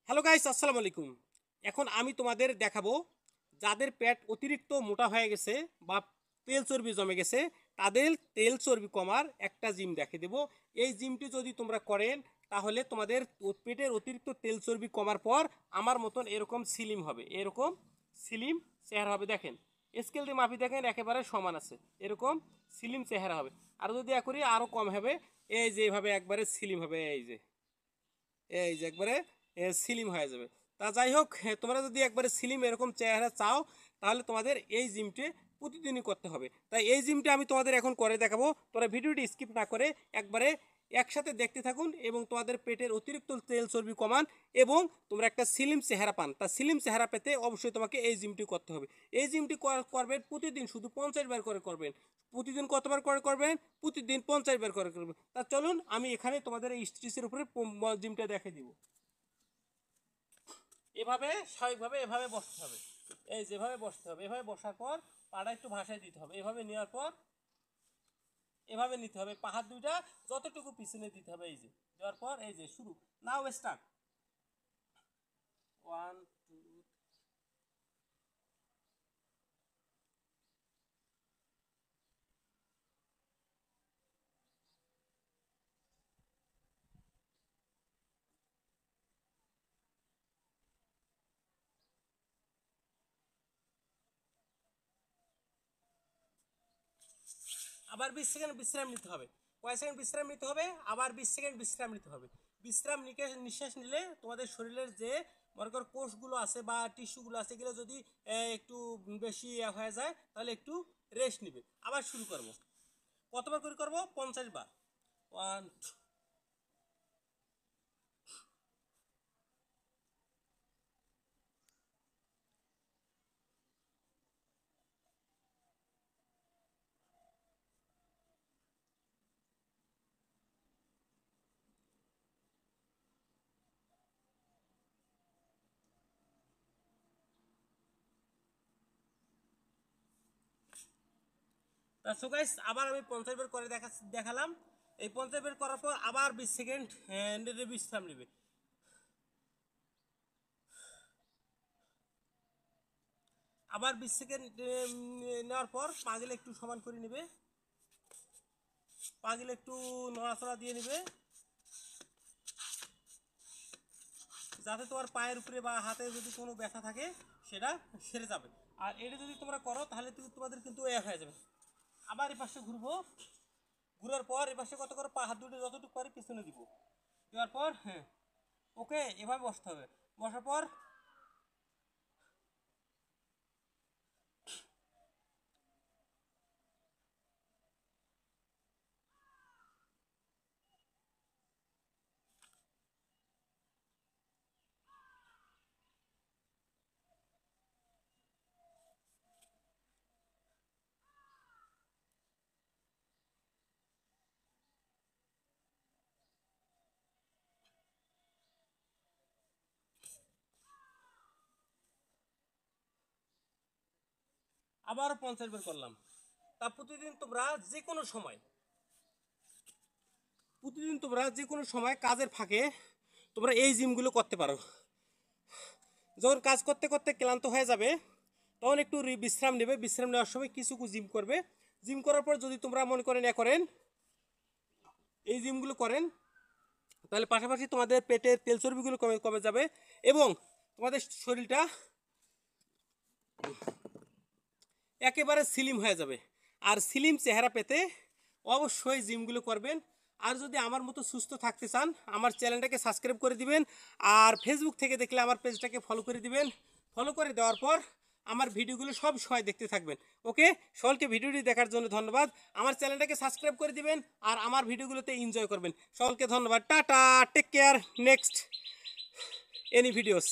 Hello guys, আসসালামু আলাইকুম। এখন আমি তোমাদের দেখাবো যাদের পেট অতিরিক্ত মোটা হয়ে গেছে বা তেল চর্বি জমে গেছে, তাদের তেল চর্বি কমার একটা জিম দেখে দেব। এই জিমটি যদি তোমরা করেন তাহলে তোমাদের পেটের অতিরিক্ত তেল চর্বি কমার পর আমার মতন এরকম স্লিম হবে, এরকম স্লিম চেহারা হবে। দেখেন, স্কেল দিয়ে মাপি দেখেন একেবারে সমান আছে, এরকম স্লিম চেহারা হবে। আর যদি করি আরও কম হবে, এই যে এভাবে একবারে স্লিম হবে, এই যে একবারে স্লিম হয়ে যাবে। তা যাই হোক, তোমরা যদি একবারে স্লিম এরকম চেহারা চাও তাহলে তোমাদের এই জিমটি প্রতিদিনই করতে হবে। তাই এই জিমটি আমি তোমাদের এখন করে দেখাবো। তোমরা ভিডিওটি স্কিপ না করে একবারে একসাথে দেখতে থাকুন এবং তোমাদের পেটের অতিরিক্ত তেল চর্বি কমান এবং তোমরা একটা স্লিম চেহারা পান। তা স্লিম চেহারা পেতে অবশ্যই তোমাকে এই জিমটি করতে হবে। এই জিমটি করবেন প্রতিদিন, শুধু 50 বার করে করবেন। প্রতিদিন কতবার করে করবেন? প্রতিদিন 50 বার করে করবেন। তা চলুন আমি এখানে তোমাদের এই স্ট্রেচের উপরে জিমটা দেখে দিব। এভাবে স্বাভাবিকভাবে এভাবে বসতে হবে, এই যেভাবে বসতে হবে। এভাবে বসার পর পাটা একটু ভাসায় দিতে হবে। এভাবে নেওয়ার পর এভাবে নিতে হবে, পাহাড় দুইটা যতটুকু পিছনে দিতে হবে। এই যে দেওয়ার পর এই যে শুরু, নাও স্টার্ট। 1 2। আবার 20 সেকেন্ড বিশ্রাম নিতে হবে। কয় সেকেন্ড বিশ্রাম নিতে হবে? আবার 20 সেকেন্ড বিশ্রাম নিতে হবে। বিশ্রাম নিঃশ্বাস নিলে তোমাদের শরীরের যে মনে করো কোষগুলো আছে বা টিস্যুগুলো আছে, এগুলো যদি একটু বেশি হয়ে যায় তাহলে একটু রেস্ট নিবে। আবার শুরু করব। কতবার করে করব? 50 বার। 1 2। সো গাইস, আবার আমি 50 বার করে দেখালাম। এই 50 বার করার পর আবার 20 সেকেন্ড বিশ্রাম নেবে। আবার 20 সেকেন্ড নেওয়ার পর পাগুলো একটু সমান করে নেবে, পাগুলো একটু নড়াচড়া দিয়ে নেবে যাতে তোমার পায়ের উপরে বা হাতে যদি কোনো ব্যথা থাকে সেটা সেরে যাবে। আর এটা যদি তোমরা করো তাহলে তোমাদের কিন্তু হয়ে যাবে। আবার এই পাশে ঘুরবো, ঘুরার পর এই পাশে কত করে পা হাত দুটো যতটুকু পারি পিছনে দিব। দেওয়ার পর ওকে এভাবে বসতে হবে। বসার পর আবার 50 বার করলাম। তা প্রতিদিন তোমরা যে কোনো সময় কাজের ফাঁকে তোমরা এই জিমগুলো করতে পারো। যখন কাজ করতে করতে ক্লান্ত হয়ে যাবে তখন একটু বিশ্রাম নেবে। বিশ্রাম নেওয়ার সময় কিছু জিম করবে। জিম করার পর যদি তোমরা মনে করেন এই জিমগুলো করেন তাহলে পাশাপাশি তোমাদের পেটের তেল চর্বিগুলো কমে কমে যাবে এবং তোমাদের শরীরটা একেবারে স্লিম হয়ে যাবে। আর স্লিম চেহারা পেতে অবশ্যই জিমগুলো করবেন। আর যদি আমার মতো সুস্থ থাকতে চান আমার চ্যানেলটাকে সাবস্ক্রাইব করে দিবেন। আর ফেসবুক থেকে দেখলে আমার পেজটাকে ফলো করে দিবেন। ফলো করে দেওয়ার পর আমার ভিডিওগুলো সব সময় দেখতে থাকবেন। ওকে, সকলকে ভিডিওটি দেখার জন্য ধন্যবাদ। আমার চ্যানেলটাকে সাবস্ক্রাইব করে দিবেন আর আমার ভিডিওগুলোতে এনজয় করবেন। সকলকে ধন্যবাদ। Tata, take care, next any videos.